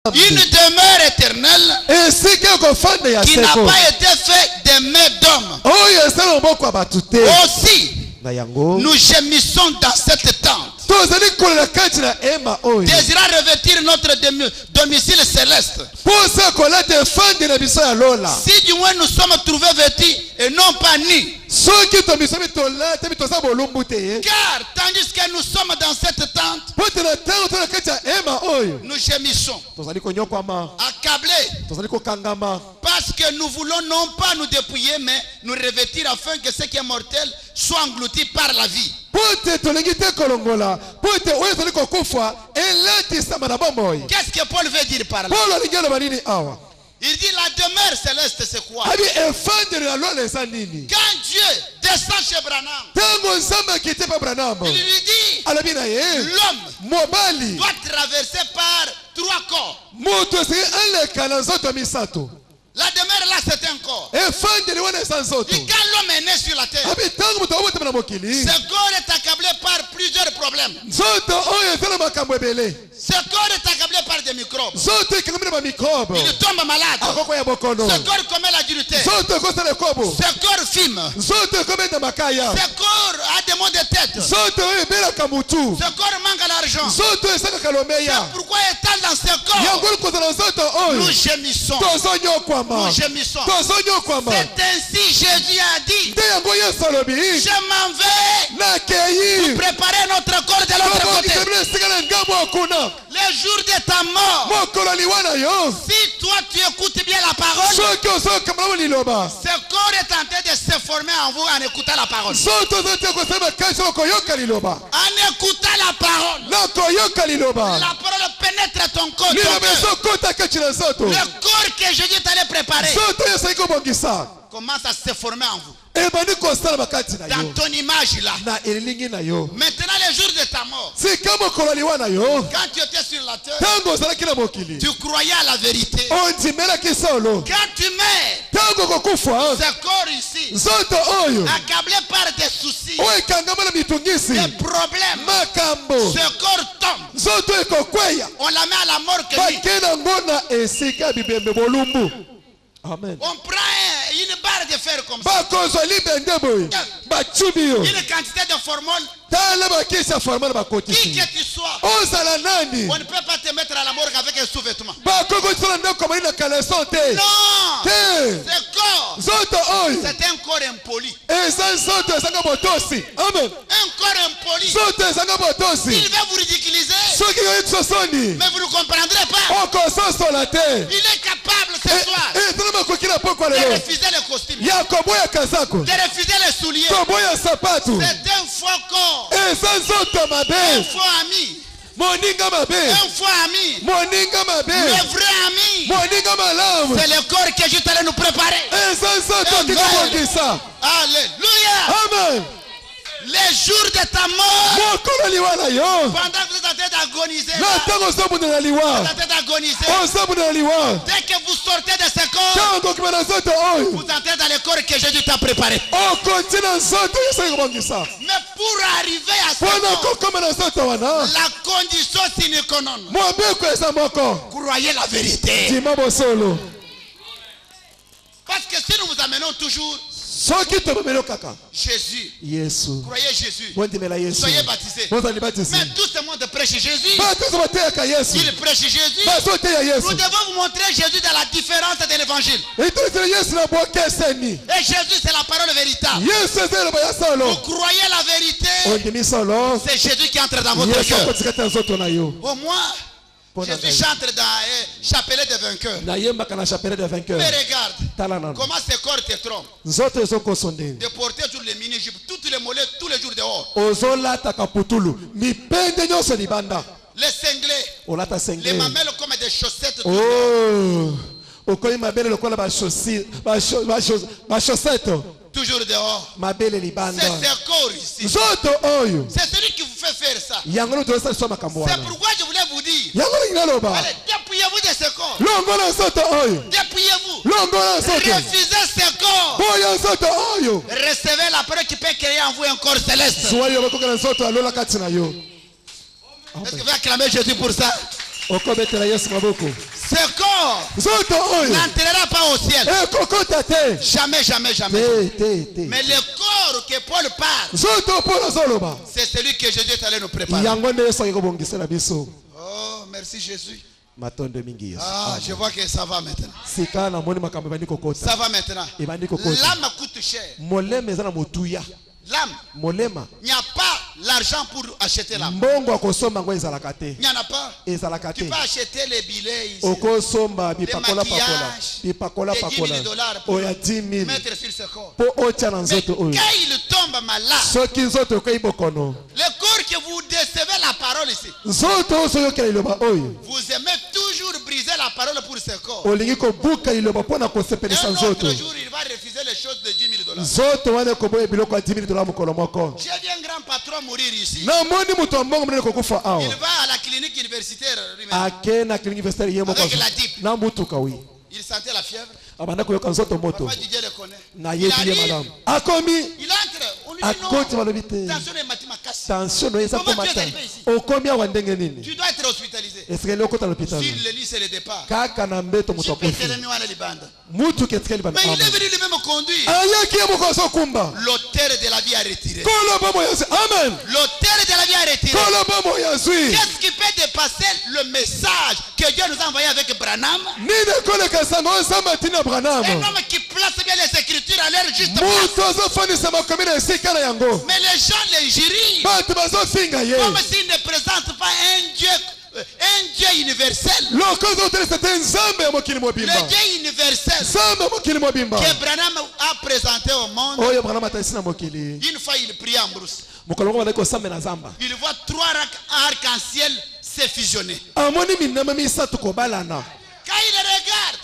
Une demeure éternelle qui n'a pas été faite des mains d'hommes. Aussi, nous gémissons dans cette tente, désirant revêtir notre domicile céleste. Si du moins nous sommes trouvés vêtus et non pas nus. Car tandis que nous sommes dans cette tente, nous gémissons, accablés, parce que nous voulons non pas nous dépouiller, mais nous revêtir afin que ce qui est mortel soit englouti par la vie. Qu'est-ce que Paul veut dire par là? Il dit la demeure céleste, c'est quoi? Quand Dieu descend chez Branham, il lui dit l'homme doit traverser par 3 corps. La demeure là, c'est un corps. Et quand l'homme est né sur la terre, ce corps est accablé par plusieurs problèmes. Ce corps est accablé par des microbes. Il tombe malade. Ce corps commet l'adultère. Ce corps fume. Ce corps a des maux de tête. Ce corps manque l'argent. C'est pourquoi étant dans ce corps, nous gémissons. Nous gémissons. C'est ainsi Jésus a dit, je m'en vais pour préparer notre corps de l'autre côté. Le jour de ta mort, si toi tu écoutes bien la parole, ce corps est en train de se former en vous en écoutant la parole. En écoutant la parole, la parole pénètre ton corps. Le corps que Jésus t'allait préparer commence à se former en vous. Dans ton image là. Maintenant le jour de ta mort, quand tu étais sur la terre, tu croyais à la vérité. Quand tu meurs, ce corps ici, accablé par des soucis, des problèmes, ce corps tombe. On la met à la mort que lui. Amen. On prend une barre de fer comme ça, une quantité de formol. Qui que tu sois, on ne peut pas te mettre à la morgue avec un sous-vêtement. Non, ce corps, c'est un corps impoli. Un corps impoli. Il va vous ridiculiser, mais vous ne comprendrez pas. Il est capable ce soir de refuser le costume, de refuser les souliers. C'est un faux corps, un faux ami, un faux ami, le vrai ami. C'est le corps que Jésus allait nous préparer. Alléluia. Amen. Les jours de ta mort, pendant que vous êtes en train d'agoniser, dès que vous sortez de ce corps, vous entrez dans le corps que Jésus t'a préparé. Mais pour arriver à ce corps, la condition sine qua non, croyez la vérité. Parce que si nous vous amenons toujours Jésus, croyez Jésus, soyez baptisés. Mais tout ce monde prêche Jésus. Il prêche Jésus. Nous devons vous montrer Jésus dans la différence de l'évangile. Et Jésus, c'est la parole véritable. Vous croyez la vérité, c'est Jésus qui entre dans votre cœur. Au moins, Jésus chante dans un chapelet de vainqueurs. Mais regarde comment ce corps te trompe. De porter sur les mini-jupes, toutes les mollets, tous les jours dehors. Les cinglés, les mamelles comme des chaussettes. Toujours dehors. C'est ce corps ici. C'est celui qui vous fait faire ça. C'est pourquoi je voulais vous dire, allez, dépouillez-vous de ce corps. Dépouillez-vous. Refusez ce corps. Recevez la parole qui peut créer en vous un corps céleste. Est-ce que vous acclamez Jésus pour ça? Ce corps n'entrera pas au ciel. Jamais, jamais, jamais. Mais le corps que Paul parle, c'est celui que Jésus est allé nous préparer. Oh, merci Jésus. Ah, je vois que ça va maintenant. Ça va maintenant. L'âme coûte cher. L'âme. Il n'y a pas l'argent pour acheter l'âme. Il n'y en a pas. Tu peux acheter les billets ici, les maquillages, les $10 000 pour mettre sur ce corps. Mais quand il tombe malade, le corps que vous décevez la parole ici, vous aimez toujours briser la parole pour ce corps. Un autre jour, il va refuser les choses de $10 000. J'ai vu un grand patron mourir ici. Il va à la clinique universitaire avec la DIP. Il sentait la fièvre. Papa Didier le connaît. Il arrive. Il entre. On lui dit non. Tension est matima. Tu dois être hospitalisé. Sur le lit, c'est le départ. Mais il est venu lui-même conduire. L'auteur de la vie a retiré. Amen. L'auteur de la vie a retiré. Qu'est-ce qui peut dépasser le message que Dieu nous a envoyé avec Branham? Un homme qui place bien les écritures à leur juste place. Mais les gens les jurient comme s'ils ne présentent pas un Dieu universel. Le Dieu universel que Branham a présenté au monde. Une fois il prie en brousse. Il voit 3 arcs-en-ciel se fusionner. Quand il regarde,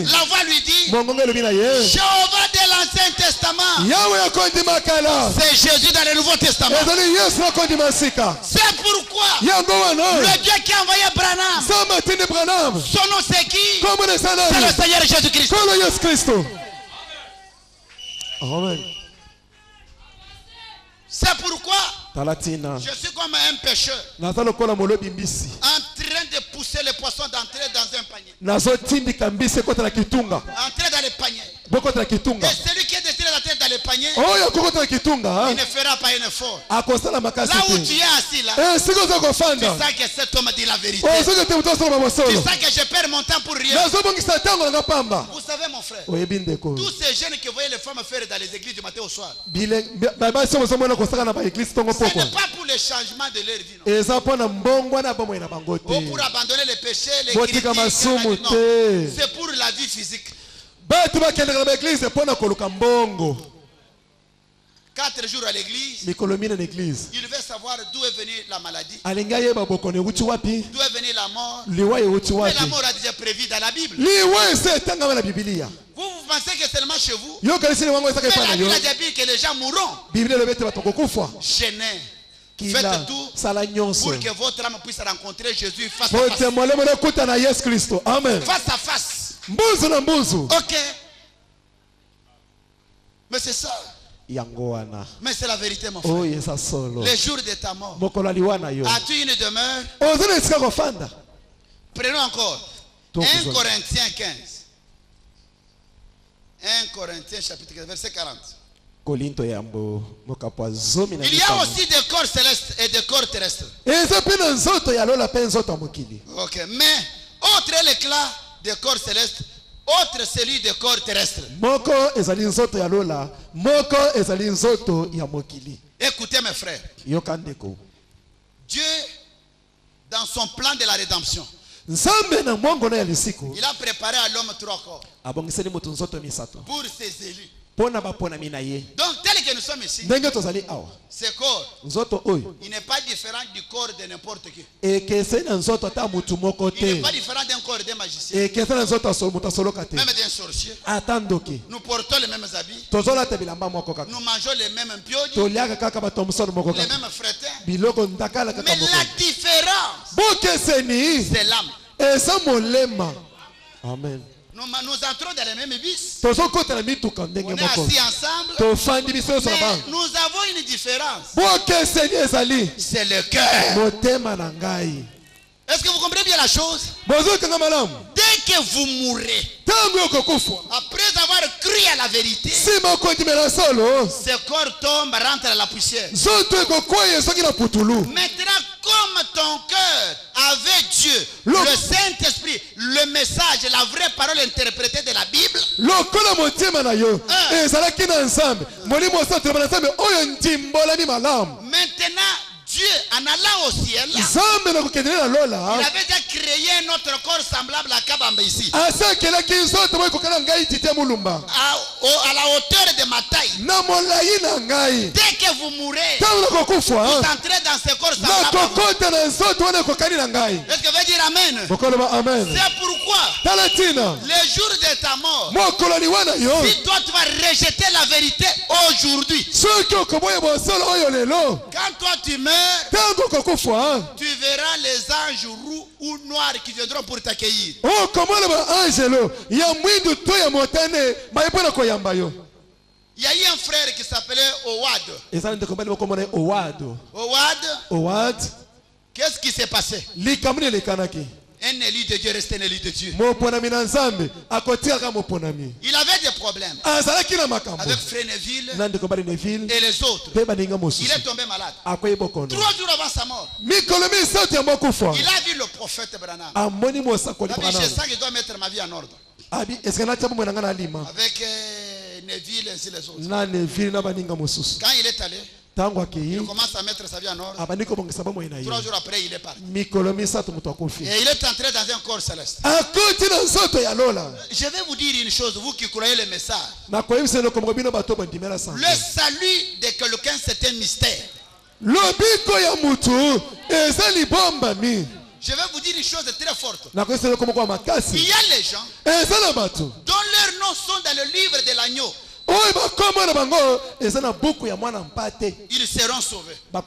la voix lui dit, Jéhovah de l'Ancien Testament, c'est Jésus dans le Nouveau Testament. C'est pourquoi le Dieu qui a envoyé Branham, son nom c'est qui? C'est le Seigneur Jésus-Christ. Amen. C'est pourquoi je suis comme un pêcheur en train de pousser les poissons d'entrer dans un panier. Entrer dans le panier. Et celui qui est destiné d'entrer dans le panier, il ne fera pas un effort. Là où tu es assis là, tu sais que cet homme dit la vérité. Tu sais que je perds mon temps pour rien. Vous savez mon frère, tous ces jeunes qui voyaient les femmes faire dans les églises du matin au soir, ce n'est pas pour le changement de leur vie, non. Ou pour abandonner les péchés, les critiques, non. C'est pour la vie physique. 4 jours à l'église, il veut savoir d'où est venue la maladie, d'où est venue la mort. Mais la mort a déjà prévu dans la Bible. Vous pensez que seulement chez vous? Mais la Bible a déjà dit que les gens mourront. Gênez. Faites tout pour que votre âme puisse rencontrer Jésus face à face. Face à face. Ok. Mais c'est ça. Mais c'est la vérité, mon frère. Les jours de ta mort, as-tu une demeure? Prenons encore 1 Corinthiens 15. 1 Corinthiens chapitre 15, verset 40. Il y a aussi des corps célestes et des corps terrestres. Ok, mais autre est l'éclat des corps célestes, autre celui des corps terrestres. Écoutez mes frères, Dieu, dans son plan de la rédemption, il a préparé à l'homme 3 corps pour ses élus. Donc tel que nous sommes ici, ce corps, il n'est pas différent du corps de n'importe qui. Il n'est pas différent d'un corps d'un magicien, même d'un sorcier. Nous portons les mêmes habits, nous mangeons les mêmes piodis, les mêmes frétins. Mais la différence, c'est l'âme. Amen. Nous entrons dans les mêmes bus. On est assis ensemble. Mais nous avons une différence. C'est le cœur. Est-ce que vous comprenez bien la chose? Dès que vous mourrez, après avoir cru à la vérité, ce corps tombe, rentre à la poussière. Maintenant, comme ton cœur avait Dieu, le Saint-Esprit, le message, la vraie parole interprétée de la Bible, maintenant, Dieu, en allant au ciel, il avait déjà créé un autre corps semblable à Kabamba ici. À la hauteur de ma taille. Dès que vous mourrez, vous entrez dans ce corps semblable. Est-ce que vous dire Amen? C'est pourquoi, le jour de ta mort, si toi tu vas rejeter la vérité aujourd'hui, quand toi tu meurs, tu verras les anges roux ou noirs qui viendront pour t'accueillir. Il y a eu un frère qui s'appelait Owad. Qu'est-ce qui s'est passé? Un élu de Dieu restait un élu de Dieu. Il avait des problèmes avec Frénéville et les autres. Il est tombé malade. 3 jours avant sa mort, il a vu le prophète Branham. Il a dit, je sens que je dois mettre ma vie en ordre. Avec Neville et ainsi les autres. Quand il est allé, il commence à mettre sa vie en ordre. 3 jours après, il est parti. Et il est entré dans un corps céleste. Je vais vous dire une chose, vous qui croyez le message. Le salut de quelqu'un, c'est un mystère. Je vais vous dire une chose très forte. Il y a les gens dont leurs noms sont dans le livre de l'agneau. Ils seront sauvés. Mais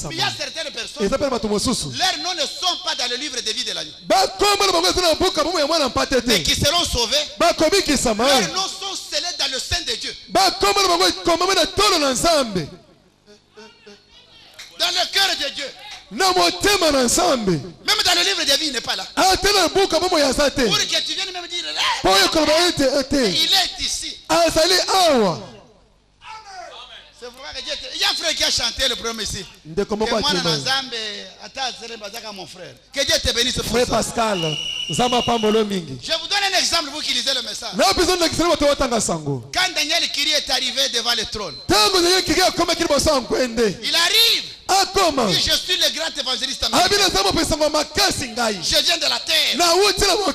il y a certaines personnes, leurs noms ne sont pas dans le livre de vie de l'agneau. Mais qui seront sauvés, leurs noms sont scellés dans le sein de Dieu. Dans le cœur de Dieu. Même dans le livre de vie, il n'est pas là. Pour que tu viennes même dire, il est ici. C'est vrai que Dieu. Il y a un frère qui a chanté le premier ici. Que Dieu te bénisse pour ça. Pascal. Je vous donne un exemple, vous qui lisez le message. Quand Daniel Kiri est arrivé devant le trône, il arrive. Je suis le grand évangéliste américain. Je viens de la terre.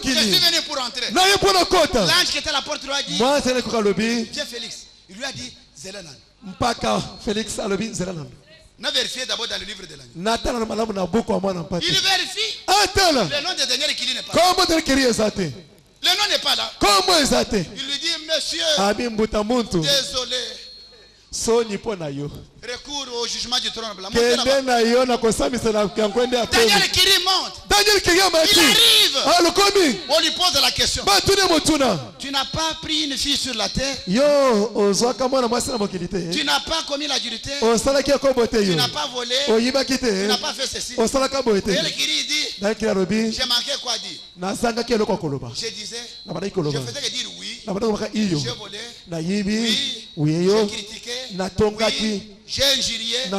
Je suis venu pour entrer. L'ange qui était à la porte lui a dit, Viens Félix. Il lui a dit, Zelanan. Félix Alobi Zelanan. On a vérifié d'abord dans le livre de l'agneau. Il vérifie. Le nom de Daniel Kiri n'est pas là. Le nom n'est pas là. Il lui dit, monsieur, désolé. Recours au jugement du trône blanc. Daniel Kiri monte. Il arrive. On lui pose la question. Tu n'as pas pris une fille sur la terre? Tu n'as pas commis l'adultère? Tu n'as pas volé? Tu n'as pas fait ceci? Daniel Kiri dit, j'ai manqué quoi dire? Je disais, je faisais que dire oui. J'ai volé. Oui. J'ai critiqué. Oui. J'ai injurié. Il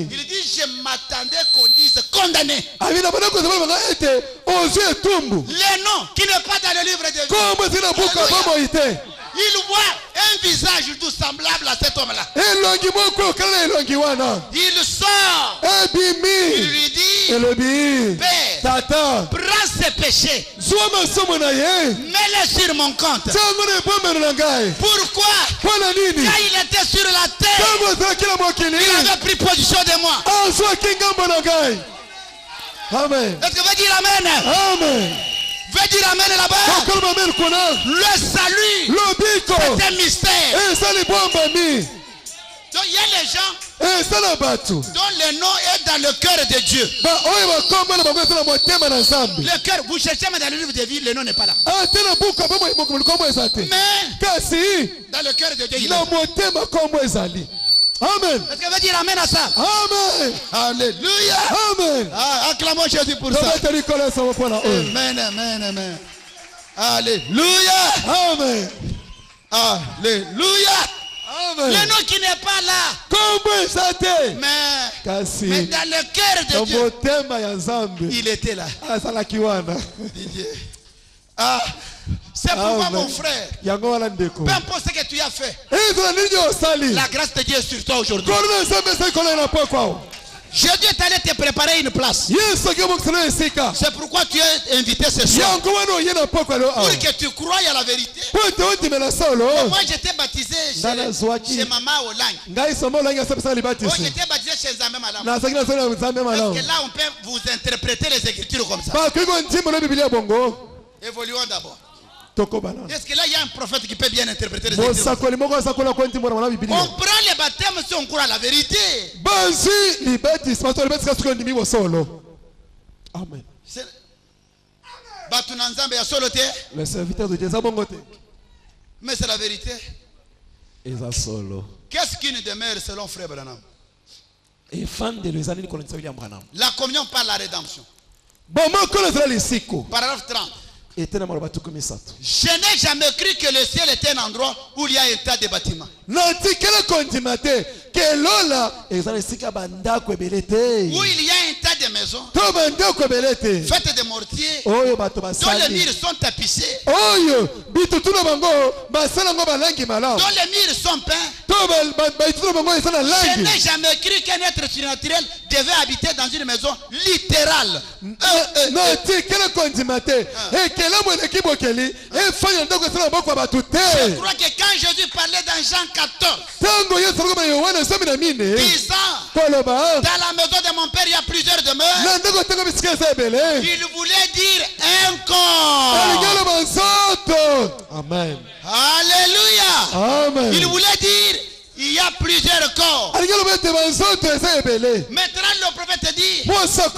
dit, je m'attendais qu'on dise condamné. Le nom qui n'est pas dans le livre de Dieu. Il voit un visage tout semblable à cet homme-là. Il sort. Il lui dit, Père, prends ses péchés. Mets-les sur mon compte. Pourquoi? Quand il était sur la terre, il avait pris position de moi. Amen. Est-ce que vous dire Amen? Amen. Veux dire Amen là-bas? Le salut, c'est un mystère. Donc il y a les gens dont le nom est dans le cœur de Dieu. Le cœur, vous cherchez mais dans le livre de vie, le nom n'est pas là. Mais dans le cœur de Dieu, il est là. Amen. Est-ce que veut dire amen à ça? Amen. Alléluia. Amen. Ah, acclamons Jésus pour ça. Amen, amen, amen. Alléluia. Amen. Alléluia. Amen. Le nom qui n'est pas là. Mais dans le cœur de Dieu, il était là. Ah, c'est pourquoi mon frère, peu importe ce que tu as fait, la grâce de Dieu est sur toi aujourd'hui. Jésus est allé te préparer une place. C'est pourquoi tu es invité ce soir. Pour que tu croies à la vérité. Moi j'étais baptisé chez Maman Olang. J'étais baptisé chez Zambé Malam. Parce que là on peut vous interpréter les écritures comme ça. Évoluons d'abord. Est-ce que là il y a un prophète qui peut bien interpréter les écritures? On prend les baptêmes si on croit à la vérité. Amen. Le serviteur de Dieu, mais c'est la vérité. Qu'est-ce qui nous demeure selon Frère Branham? La communion par la rédemption. Paragraphe 30. Je n'ai jamais cru que le ciel était un endroit où il y a un tas de bâtiments. Où il y a un tas de maisons faites de mortier, dont les murs sont tapissés, dont les murs sont peints. Je n'ai jamais cru qu'un être surnaturel devait habiter dans une maison littérale. Je crois que quand Jésus parlait dans Jean 14, disant dans la maison de mon père il y a plusieurs demeures, il voulait dire un corps. Amen. Alléluia. Amen. Il voulait dire il y a plusieurs corps. Maintenant le prophète dit ce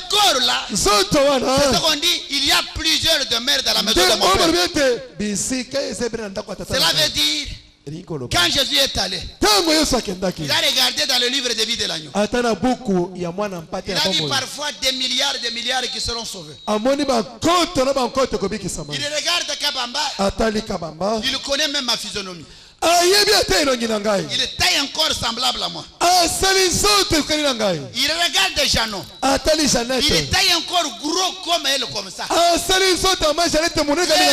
corps-là, c'est ce qu'on dit, il y a plusieurs demeures dans la maison de mon père. Cela veut dire quand Jésus est allé, il a regardé dans le livre de vie de l'agneau. Il a dit parfois des milliards qui seront sauvés. Il regarde Kabamba, il connaît même ma physionomie. Il taille un corps semblable à moi. Il regarde Jeannot. Il taille un corps gros comme elle, comme ça. Les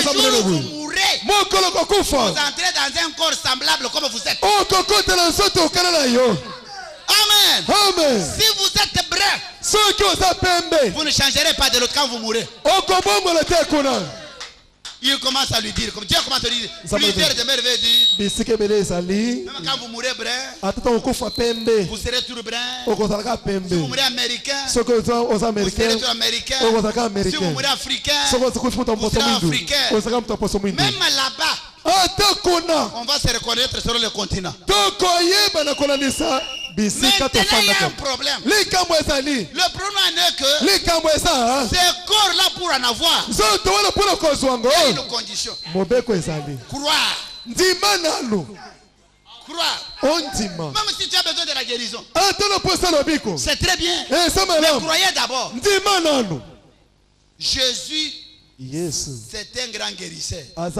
jours où vous mourrez, vous entrez dans un corps semblable comme vous êtes. Amen. Amen. Si vous êtes brun, vous ne changerez pas de l'autre quand vous mourrez. Il commence à lui dire, comme Dieu commence à lui dire, plusieurs de merveilles dire, même quand vous mourrez brun, vous serez toujours brun. Si vous mourrez américain, vous serez toujours américain. Si vous mourrez africain, vous serez africain. Même là-bas, on va se reconnaître sur le continent. Maintenant, il y a un problème. Le problème est que ce corps-là, pour en avoir, il y a une condition. Croire. Même si tu as besoin de la guérison, c'est très bien. Mais croyez d'abord. Jésus, c'est un grand guérisseur. Même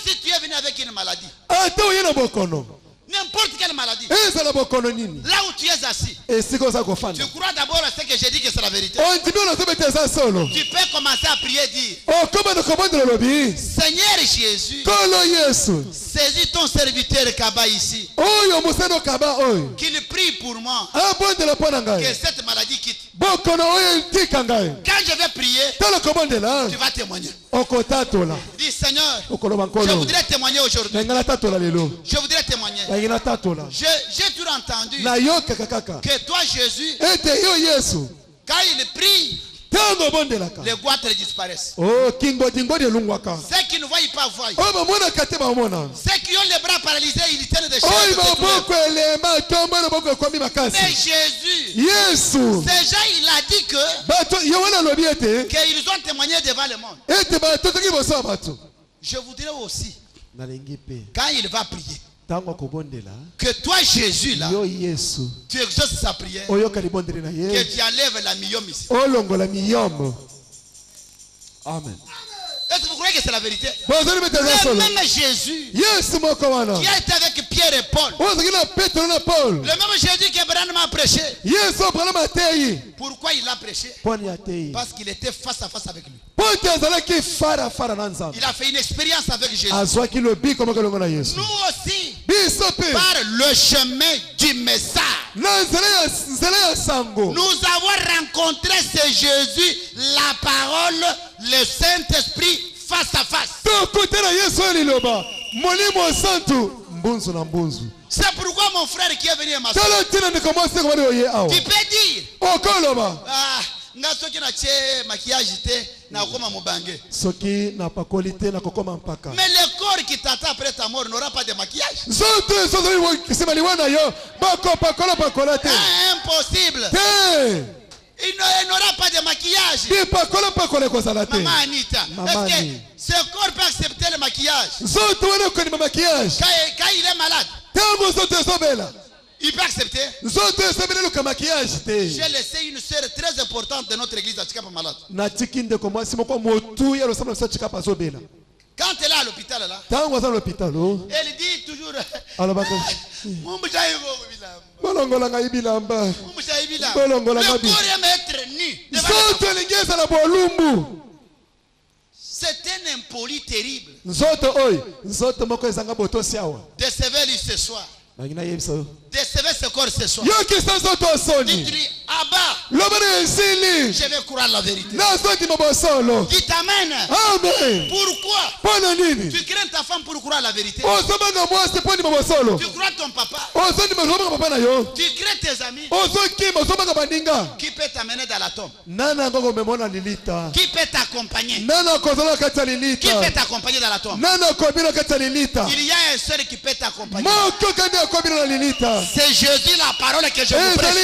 si tu es venu avec une maladie, n'importe quelle maladie, là où tu es assis, tu crois d'abord à ce que j'ai dit que c'est la vérité. Tu peux commencer à prier et dire, Seigneur Jésus, saisis ton serviteur Kaba ici, qu'il prie pour moi, que cette maladie quitte. Quand je vais prier, tu vas témoigner. Dis Seigneur, je voudrais témoigner aujourd'hui. Je voudrais témoigner. J'ai toujours entendu que toi Jésus, quand il prie, les goitres disparaissent. Ceux qui ne voient pas voient. Ceux qui ont les bras paralysés, ils tiennent des choses. Mais Jésus, ces gens, il a dit qu'ils ont témoigné devant le monde. Je voudrais aussi, quand il va prier, que toi, Jésus, là, tu exauces sa prière, que tu enlèves la myome ici. Amen. Est-ce que vous croyez que c'est la vérité? Le même Jésus qui a été avec Pierre et Paul, le même Jésus qu'Abraham a prêché. Pourquoi il a prêché? Parce qu'il était face à face avec lui. Il a fait une expérience avec Jésus. Nous aussi, par le chemin du message, nous avons rencontré ce Jésus, la parole, le Saint-Esprit face à face. C'est pourquoi mon frère qui est venu à ma soeur, tu peux dire, ah, mais le corps qui t'attend après ta mort n'aura pas de maquillage. Impossible. Il n'aura pas de maquillage. Maman Anita, est-ce que ce corps peut accepter le maquillage? Quand il est malade, il peut accepter. J'ai laissé une sœur très importante de notre église à Chikapa malade. Quand elle est à l'hôpital là, elle dit toujours le corps aime être nu. C'est un impoli terrible. Décevez-lui ce soir. Décevez ce corps ce soir. Dites-lui, Abba, je vais croire la vérité. Dites Amen. Pourquoi? Tu crains ta femme pour croire la vérité. Tu crois ton papa. Tu crains tes amis. Qui peut t'amener dans la tombe? Qui peut t'accompagner? Qui peut t'accompagner dans la tombe? Il y a un seul qui peut t'accompagner. C'est Jésus la parole que je vous prêche.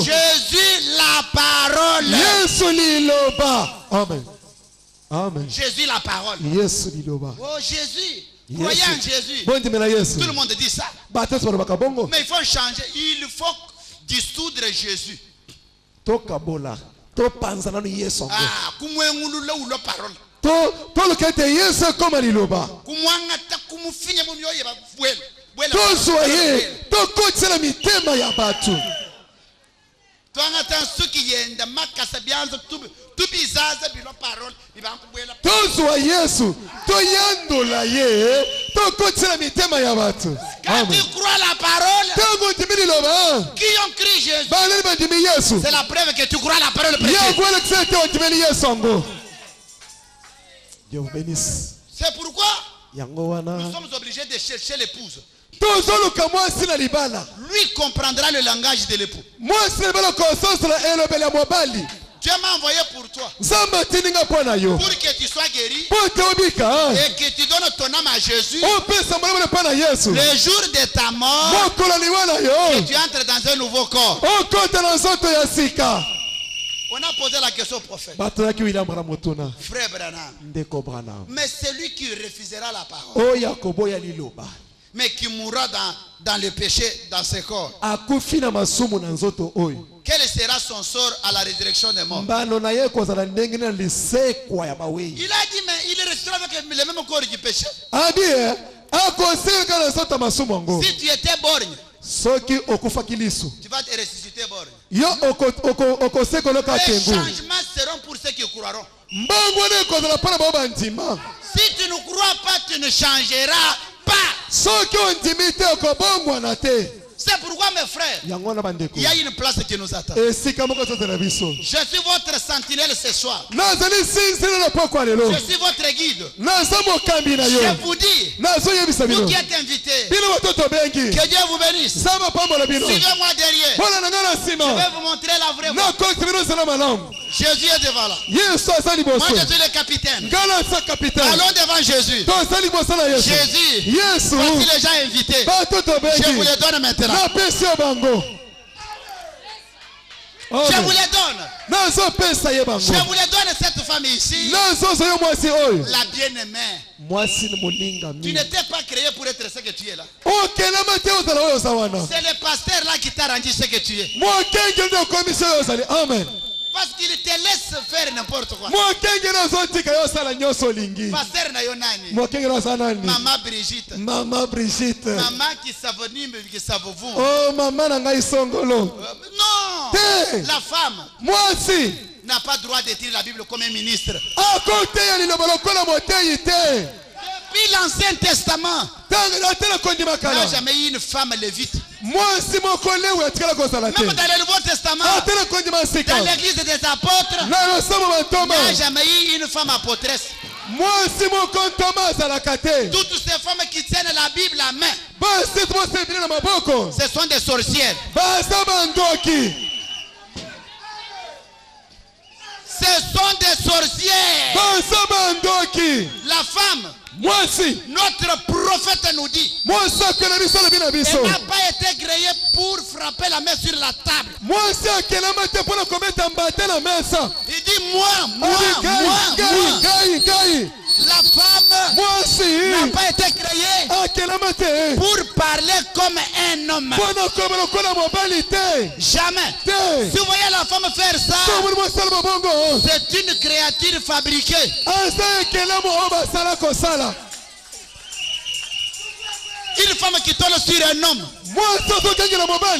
Jésus la parole. Amen. Amen. Jésus la parole. Oh Jésus. Croyez en Jésus. Tout le monde dit ça. Mais il faut changer. Il faut dissoudre Jésus. Ah, kumwengulula ulo parole. Quand tu crois la parole, qui ont crié Jésus, c'est la preuve que tu crois la parole prêchée. C'est pourquoi nous sommes obligés de chercher l'épouse. Lui comprendra le langage de l'époux. Dieu m'a envoyé pour toi, pour que tu sois guéri et que tu donnes ton âme à Jésus. Le jour de ta mort, que tu entres dans un nouveau corps. On a posé la question au prophète, Frère Branham, mais celui qui refusera la parole, mais qui mourra dans le péché dans ce corps, quel sera son sort à la résurrection des morts? Il a dit, mais il restera avec le même corps du péché. Si tu étais borgne, tu vas te ressusciter borgne. Les changements seront pour ceux qui croiront. Si tu ne crois pas, tu ne changeras pas. C'est pourquoi mes frères, il y a une place qui nous attend. Je suis votre sentinelle ce soir. Je suis votre guide. Je vous dis, vous qui êtes invités, que Dieu vous bénisse. Suivez-moi derrière. Je vais vous montrer la vraie voie. Jésus est devant là. Moi je suis le capitaine. Allons devant Jésus. Jésus, voici les gens invités. Je vous les donne maintenant. Je vous les donne. Je vous les donne cette femme ici, la bien-aimée, tu n'étais pas créé pour être ce que tu es là. C'est le pasteur là qui t'a rendu ce que tu es. Amen. Parce qu'il te laisse faire n'importe quoi. Pasteur Nayonani. Maman Brigitte. Maman Brigitte. Maman qui s'avenime, qui s'avoue. Oh, maman Nangai Songolo. Non. La femme. Moi aussi. N'a pas droit d'écrire la Bible comme un ministre. Depuis l'Ancien Testament, il n'y a jamais eu une femme lévite. Même dans le Nouveau Testament, dans l'église des apôtres, il n'y a jamais eu une femme apôtresse. Toutes ces femmes qui tiennent la Bible à main, ce sont des sorcières. Ce sont des sorcières. La femme, notre prophète nous dit, elle n'a pas été créée pour frapper la main sur la table. Il dit moi. La femme n'a pas été créée pour parler comme un homme. Jamais. Si vous voyez la femme faire ça, c'est une créature fabriquée. Une femme qui tombe sur un homme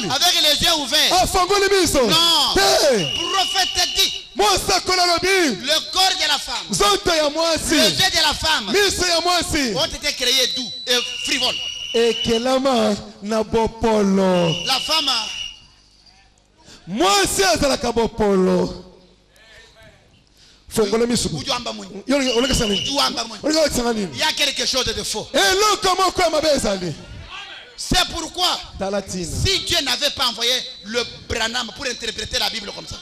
avec les yeux ouverts. Non. Prophète dit, le corps de la femme, les yeux de la femme ont été créés doux et frivoles. La femme, il y a quelque chose de faux. C'est pourquoi, si Dieu n'avait pas envoyé le Branham pour interpréter la Bible comme ça,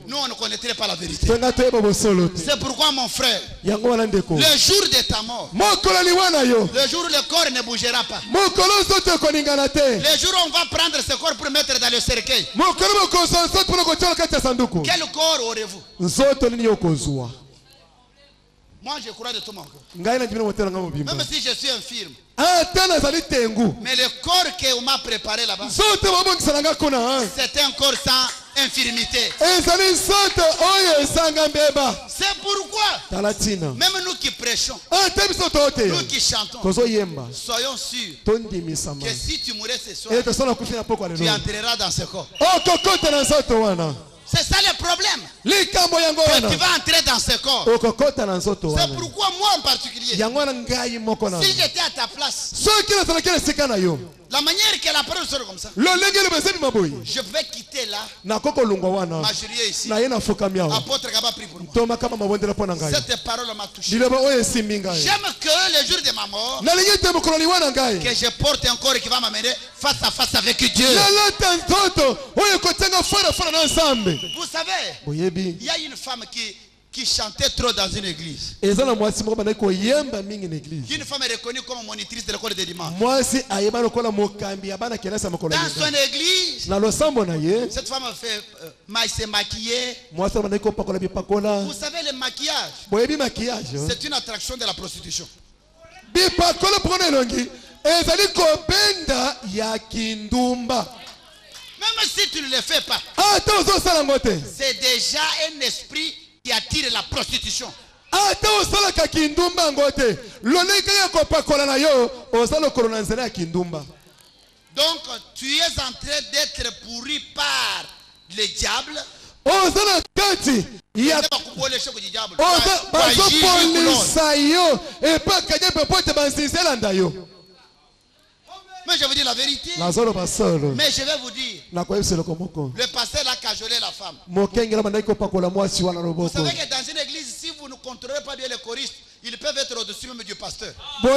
nous on ne connaîtrait pas la vérité. C'est pourquoi mon frère, le jour de ta mort, le jour où le corps ne bougera pas, le jour où on va prendre ce corps pour mettre dans le cercueil, quel corps aurez-vous? Moi je crois de tout mon cœur. Même si je suis infirme. Mais le corps qu'on m'a préparé là-bas, c'est un corps sans infirmité. C'est pourquoi même nous qui prêchons, nous qui chantons, soyons sûrs que si tu mourrais ce soir, tu entreras dans ce corps. C'est ça le problème. Que tu vas entrer dans ce corps. C'est pourquoi moi en particulier, si j'étais à ta place, la manière que la parole sort comme ça, je vais quitter là, m'agenouiller ici. Apôtre Gaba prie pour moi. Cette parole m'a touché. J'aime que le jour de ma mort, que je porte un corps qui va m'amener face à face avec Dieu. Vous savez, il y a une femme qui chantait trop dans une église. Une femme est reconnue comme monitrice de l'école de dimanche. Dans son église, cette femme s'est maquillée. Vous savez, le maquillage, c'est une attraction de la prostitution. Même si tu ne le fais pas, c'est déjà un esprit qui attire la prostitution. Donc tu es en train d'être pourri par le diable. Mais je vous dis la vérité. Mais je vais vous dire, le pasteur a cajolé la femme. Vous savez que dans une église, si vous ne contrôlez pas bien les choristes, ils peuvent être au-dessus même du pasteur. C'est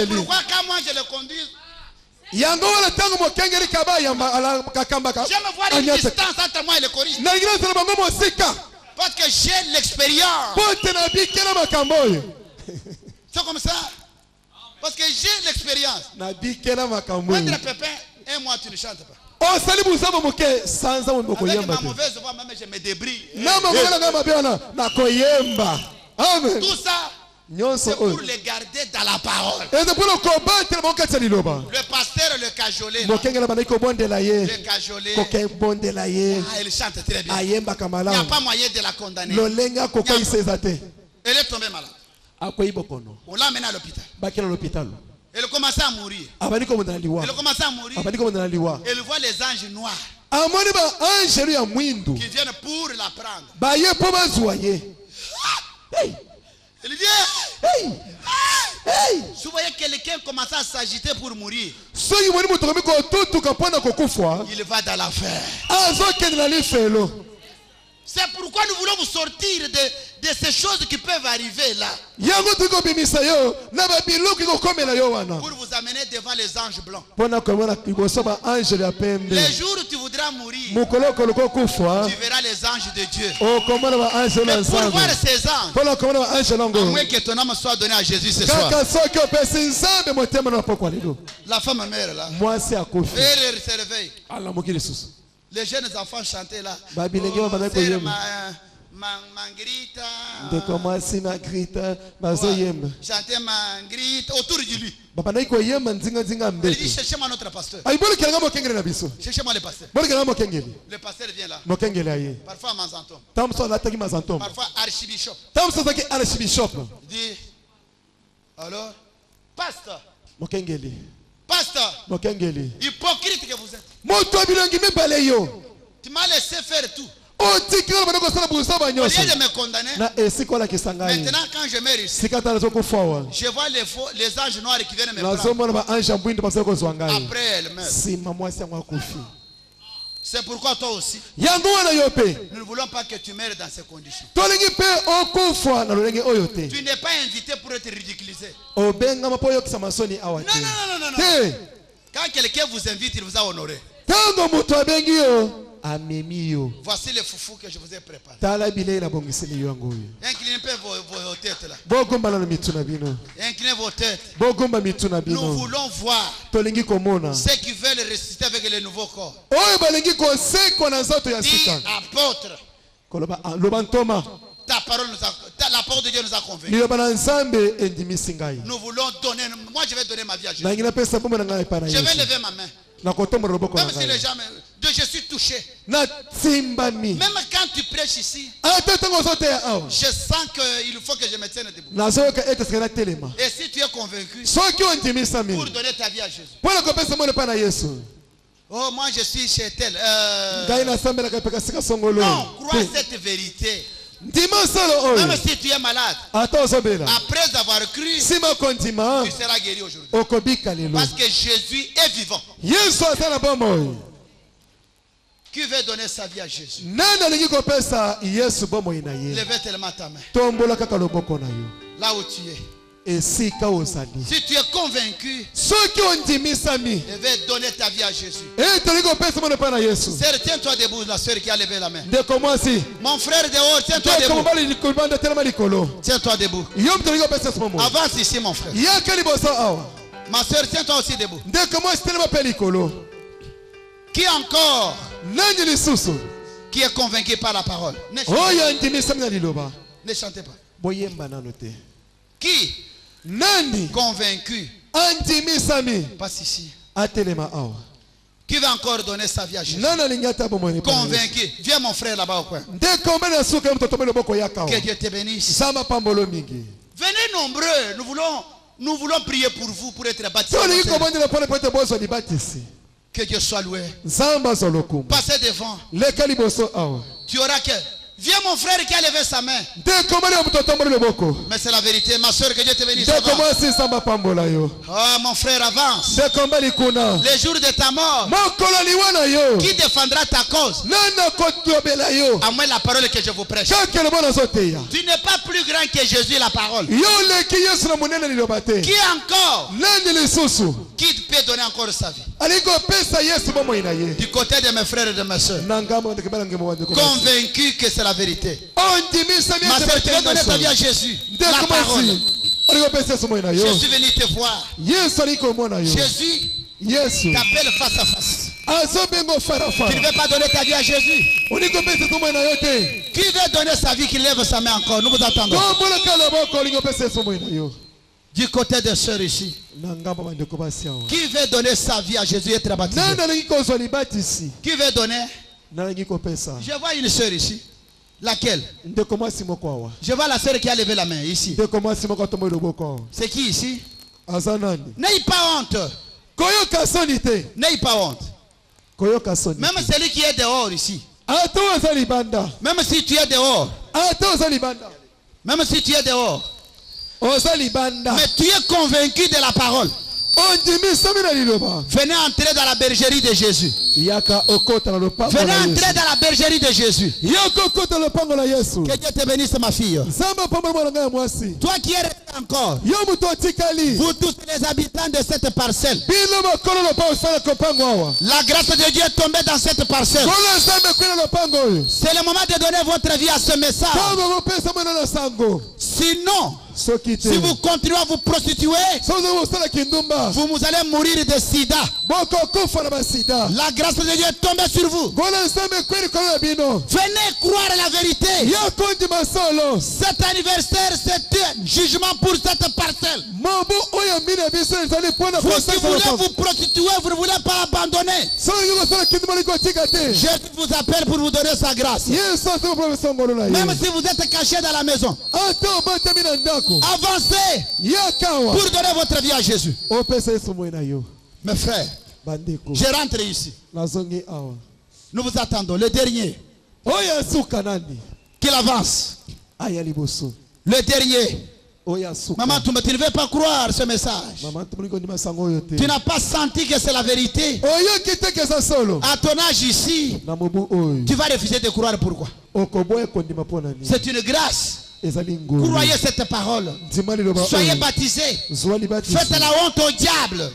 pourquoi quand moi je le conduis, j'aime voir une distance entre moi et le choriste. Parce que j'ai l'expérience. C'est comme ça. Parce que j'ai l'expérience. Quand Pépin, un mois tu ne chantes pas. Oh, salut Bouzama Moke, sans un mot Avec ma mauvaise voix, même je me débrouille. Non, na koyemba. Amen. Tout ça, c'est pour les garder dans la parole. Et pour le combattre, le pasteur, le cajolé. Le cajolé. Il chante très bien. Il n'y a pas moyen de la condamner. Elle est tombée malade. On l'a amenée à l'hôpital. Elle commençait à mourir. Elle commençait à mourir. Elle voit les anges noirs qui viennent pour la prendre. Elle dit, si vous voyez quelqu'un commencer à s'agiter pour mourir, il va dans l'enfer. C'est pourquoi nous voulons vous sortir de ces choses qui peuvent arriver là. Pour vous amener devant les anges blancs. Les jours où tu voudras mourir, tu verras les anges de Dieu. Mais pour voir ces anges, à moins que ton âme soit donnée à Jésus ce soir. La femme meurt là. Elle se réveille. Les jeunes enfants chantaient là. Mangrita. Chanter Mangrita autour de lui. Il dit cherchez-moi notre pasteur. Cherchez-moi le pasteur. Le pasteur vient là. Parfois Mazantom. Parfois archibishop. Il dit alors pasteur. Pasteur, hypocrite que vous êtes. Tu m'as laissé faire tout. Au lieu de me condamner, maintenant quand je meurs ici, je vois les anges noirs qui viennent me prendre. Après elle meurt. C'est pourquoi toi aussi, nous ne voulons pas que tu meurs dans ces conditions. Tu n'es pas invité pour être ridiculisé. Non. Quand quelqu'un vous invite, il vous a honoré. Voici les foufous que je vous ai préparés. Inclinez un peu vos têtes là. Inclinez vos têtes. Nous voulons voir ceux qui veulent ressusciter avec le nouveau corps. Dis apôtre. Ta parole la parole de Dieu nous a convaincus. Nous voulons donner. Moi je vais donner ma vie à Jésus. Je vais lever ma main. Même si les gens je suis touché. Même quand tu prêches ici, je sens qu'il faut que je me tienne debout. Et si tu es convaincu pour donner ta vie à Jésus. Oh, moi je suis chez tel. Non, crois cette vérité. Même si tu es malade, après avoir cru, tu seras guéri aujourd'hui. Parce que Jésus est vivant. Qui veut donner sa vie à Jésus? Levez tellement ta main. Là où tu es. Si tu es convaincu, je vais donner ta vie à Jésus. Sœur, tiens-toi debout, la sœur qui a levé la main. Mon frère dehors, tiens-toi debout. Tiens-toi debout. Avance ici, mon frère. Ma sœur, tiens-toi aussi debout. Qui encore qui est convaincu par la parole? Ne chantez pas. Qui convaincu passe ici. Qui va encore donner sa vie à Jésus? Convaincu. Viens mon frère là-bas au coin. Que Dieu te bénisse. Venez nombreux. Nous voulons prier pour vous pour être baptisés. Que Dieu soit loué. Passez devant. Tu auras que... Viens mon frère qui a levé sa main. Mais c'est la vérité. Ma soeur, que Dieu te bénisse. Oh mon frère, avance. Les jours de ta mort, qui défendra ta cause? À moins la parole que je vous prêche. Tu n'es pas plus grand que Jésus la parole. Qui encore? Qui peut donner encore sa vie? Du côté de mes frères et de mes soeurs, convaincu que c'est la vérité. Ma soeur, tu veux donner ta vie à Jésus? La parole. Je suis venu te voir. Jésus Yesu t'appelle face à face. azobengo fara fara. Tu ne veux pas donner ta vie à Jésus? Uliko pesa somo na yote. Qui veut donner sa vie, qui lève sa main encore? Nous vous attendons. Tombola kala boko uliko pesa somo na yo. Du côté des sœurs ici. Qui veut donner sa vie à Jésus et être baptisé? Qui veut donner? Je vois une sœur ici. Laquelle? Je vois la sœur qui a levé la main ici. C'est qui ici? N'ayez pas honte. N'ayez pas honte. Même celui qui est dehors ici. Même si tu es dehors. Même si tu es dehors. Mais tu es convaincu de la parole. Venez entrer dans la bergerie de Jésus. Venez entrer dans la bergerie de Jésus. Que Dieu te bénisse, ma fille. Toi qui es resté encore, vous tous les habitants de cette parcelle, la grâce de Dieu est tombée dans cette parcelle. C'est le moment de donner votre vie à ce message. Sinon, si vous continuez à vous prostituer, vous allez mourir de sida. La grâce de Dieu est tombée sur vous. Venez croire à la vérité. Cet anniversaire, c'est un jugement pour cette parcelle. Vous qui voulez vous prostituer, vous ne voulez pas abandonner. Jésus vous appelle pour vous donner sa grâce. Même si vous êtes caché dans la maison, avancez pour donner votre vie à Jésus. Mes frères, je rentre ici. Nous vous attendons. Le dernier, qu'il avance. Le dernier. Maman, tu ne veux pas croire ce message. Tu n'as pas senti que c'est la vérité. À ton âge ici, tu vas refuser de croire. Pourquoi? C'est une grâce. Croyez cette parole. Soyez baptisés. Faites la honte au diable.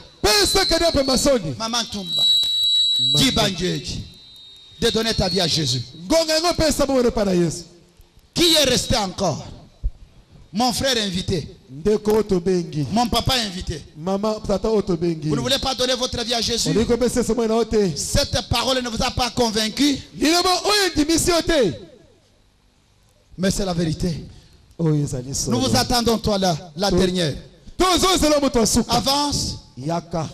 Maman Tumba, dis Banjeji de donner ta vie à Jésus. Qui est resté encore? Mon frère invité. Mon papa invité. Vous ne voulez pas donner votre vie à Jésus? Cette parole ne vous a pas convaincu? Mais c'est la vérité. Nous vous attendons, toi là, la dernière. Avance.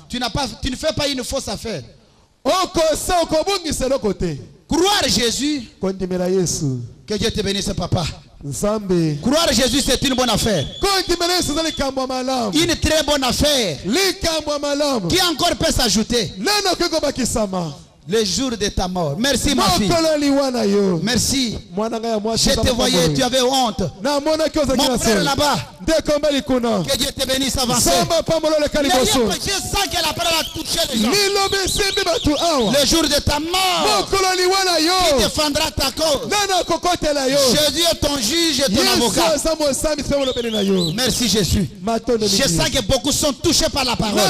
Tu ne fais pas une fausse affaire. Croire Jésus. Que Dieu te bénisse, papa. Croire Jésus, c'est une bonne affaire. Une très bonne affaire. Qui encore peut s'ajouter? Le jour de ta mort. Merci, ma fille. Merci. Je te voyais, tu avais honte. Mon frère là-bas. Que Dieu te bénisse, avancez. Je sens que la parole a touché les gens. Le jour de ta mort, qui défendra ta cause? Jésus est ton juge et ton avocat. Merci, Jésus. Je sens que beaucoup sont touchés par la parole.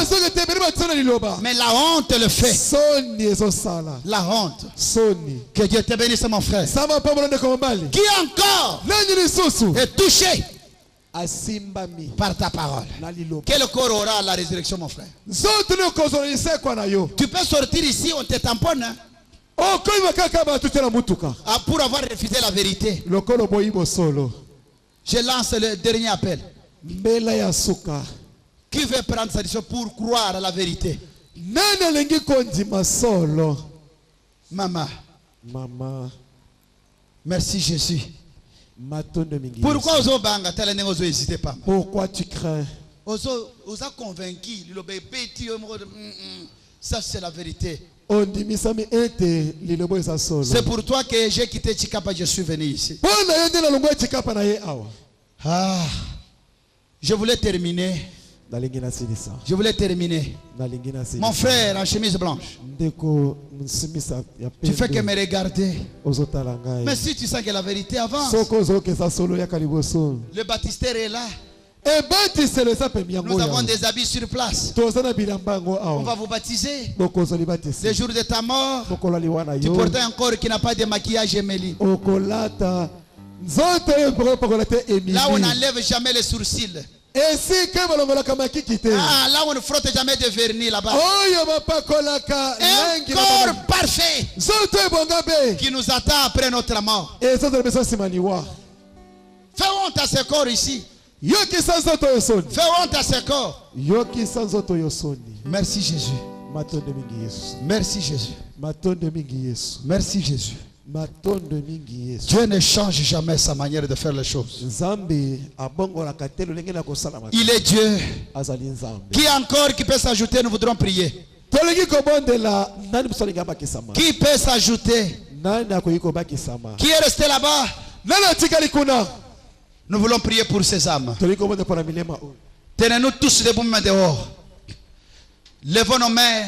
Mais la honte le fait. La honte. Que Dieu te bénisse, mon frère. Qui encore est touché par ta parole? Quel corps aura la résurrection, mon frère? Tu peux sortir ici, on te tamponne, hein? Pour avoir refusé la vérité. Je lance le dernier appel. Qui veut prendre sa décision pour croire à la vérité? Maman. Merci, Jésus. Pourquoi Pourquoi tu crains? Ça, c'est la vérité. C'est pour toi que j'ai quitté Chikapa, je suis venu ici. Je voulais terminer. Mon frère en chemise blanche, tu fais que me regarder. Mais si tu sens que la vérité avance, le baptistère est là. Nous avons des habits sur place. On va vous baptiser. Le jour de ta mort, tu portes un corps qui n'a pas de maquillage émeli. Là, on n'enlève jamais les sourcils. Ah, là où on ne frotte jamais de vernis là-bas. Un corps parfait qui nous attend après notre mort. Fais honte à ce corps ici. Fais honte à ce corps. Merci Jésus. Merci Jésus. Merci Jésus. Dieu ne change jamais sa manière de faire les choses. Il est Dieu. Qui encore qui peut s'ajouter? Nous voudrons prier. Qui peut s'ajouter? Qui est resté là-bas? Nous voulons prier pour ces âmes. Tenez-nous tous debout mains dehors. Levons nos mains.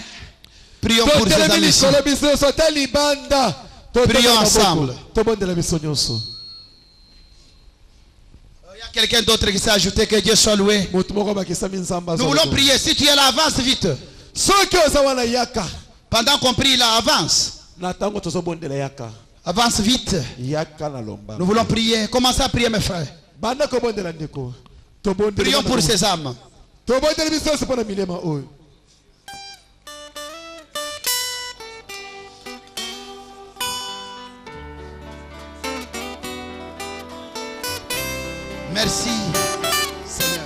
Prions pour ces âmes ici. Prions ensemble. Il y a quelqu'un d'autre qui s'est ajouté. Que Dieu soit loué. Nous voulons prier. Si tu es là, avance vite. Pendant qu'on prie là, avance. Avance vite. Nous voulons prier. Commencez à prier mes frères. Prions pour ces âmes. Merci, Seigneur.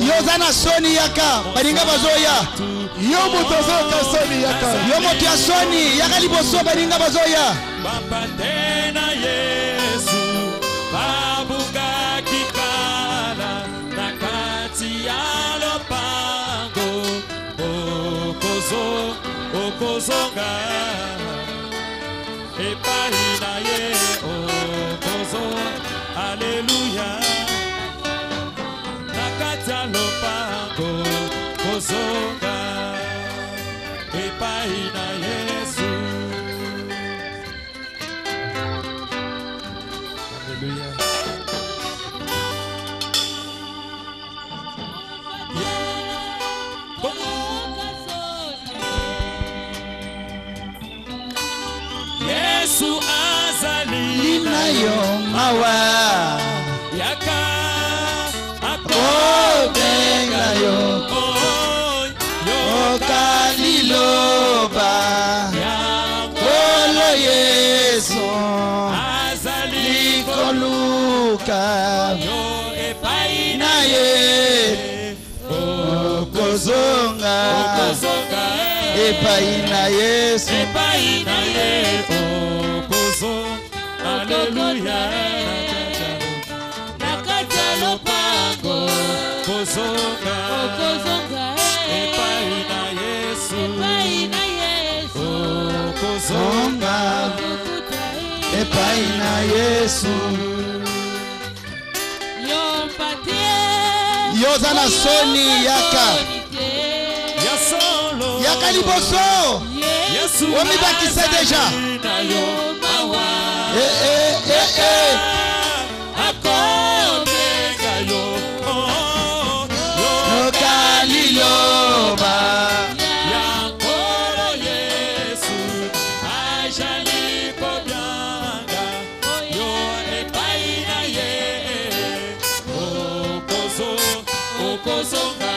Yozana Soni Yaka, Baringa Bazoya. Yomo Soni Yaka. Yomo Tia Soni, Yaka Liboso, Baringa Bazoya. Bapatena Yesu, Babuga Kikala, Nakati Alopango, Okozonga, Epaina Ye, Okozo, Alléluia. Nakati Kozonga, Epaina Yesu. Alléluia. Yesu azali na yo mawa yaka akobenga yo kaliloba kolo Yesu azali koluka na ye okozonga epaina Yesu okozo. Alléluia. Nakatalo pango kozonga epaina Yesu okozonga epaina Yesu Yozana Soni Yaka Yaka Liboso Omibakise déjà Kaliloba Yankoro Yesu ajali kobyanga yo epaina ye okozonga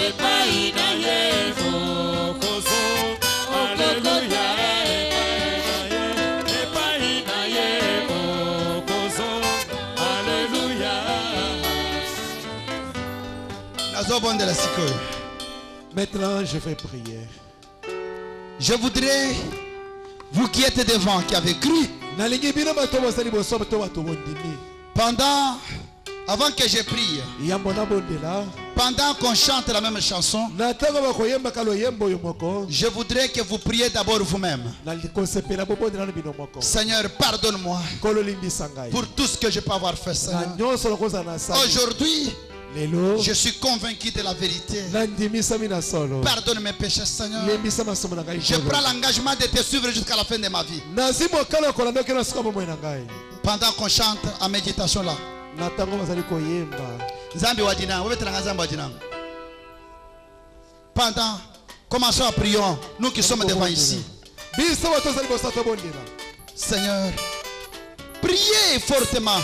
epaina ye okozo. Alléluia. Epaina ye okozo. Alléluia. Maintenant, je vais prier. Je voudrais, vous qui êtes devant, qui avez cru, pendant, avant que je prie, pendant qu'on chante la même chanson, je voudrais que vous priez d'abord vous-même. Seigneur, pardonne-moi pour tout ce que je peux avoir fait, Seigneur. Aujourd'hui, Je suis convaincu de la vérité. Pardonne mes péchés, Seigneur. Je prends l'engagement de te suivre jusqu'à la fin de ma vie. Pendant qu'on chante en méditation là. Pendant, commençons à prier, nous qui sommes devant ici. Seigneur, priez fortement.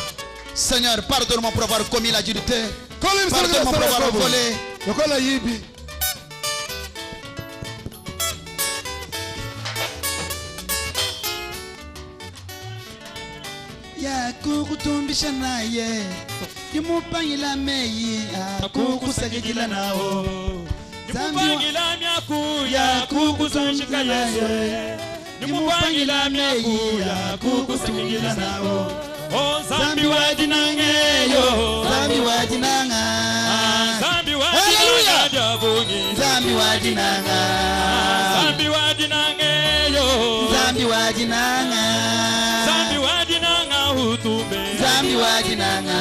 Seigneur, pardonne-moi pour avoir commis l'adultère. Pardonne-moi pour avoir volé. Ya kukutumbisha naye nimupangila meyi akukusagijila nao nimupangila myaku ya kukusashika naye nimupangila myaku ya kukusagijila nao oh zambi wajinangeyo zambi wajinanga zambi wajinanga jabungi zambi wajinanga zambi wajinangeyo zambi wajinanga zambi wajinanga utumbe zambi wajinanga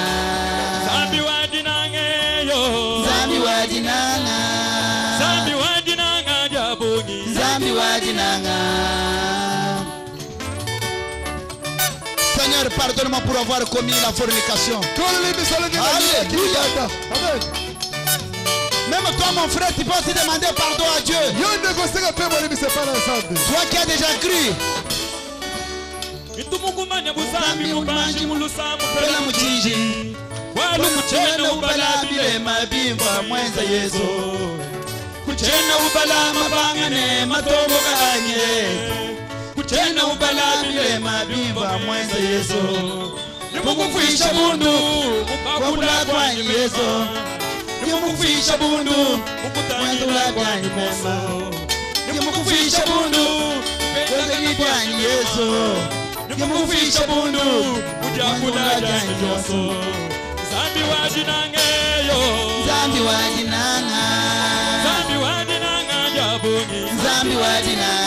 zambi wajinangeyo zambi wajinanga zambi wajinanga jabungi zambi wajinanga. Seigneur, pardonne-moi pour avoir commis la fornication. Alléluia. Même toi, mon frère, tu peux aussi demander pardon à Dieu. Toi qui as déjà cru. Kuchena ubalabile mabimba mwenza Yesu nimukufisha bundu mukakula kwa Yesu nimukufisha bundu mukutangula kwa Yesu nimukufisha bundu kwenda kwa Yesu nimukufisha bundu ujakula kwa Yesu zambi wajinangeyo zambi wajinanga zambi wajinanga jabungi zambi wajinanga